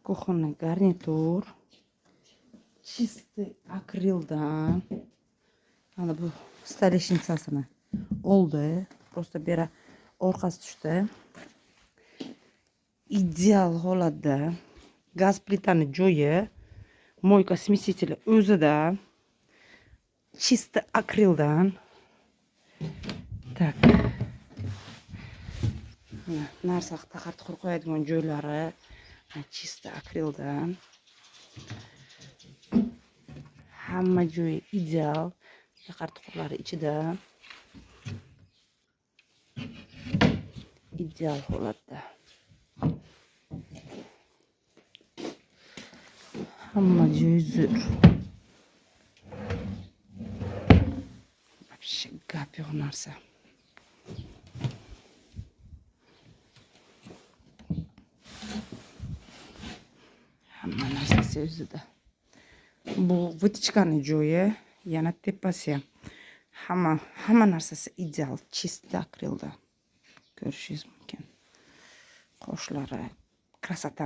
Кухонный garnitur. Чистый акрилдан. Ana bu stoleshnicasini oldi. Просто bera orqasi tushdi. Ideal holatda. Gaz plitani joyi. Moyka смеситель o'zida. Чисто akrildan. Tak. Narsa taqartuqur qo'yadigan joylari чисто akrildan. Hamma joyi ideal. Taqartuqurlari ichida. Ideal holatda. Hamma joyi zo'r. Вообще gap yo'q narsa. Hamma narsasi o'zida. Bu vытяжкаning joyi, yana tepasi ham. Hamma narsasi ideal, чисто akrilda. Ko'rishingiz mumkin. Qoshlari krasotani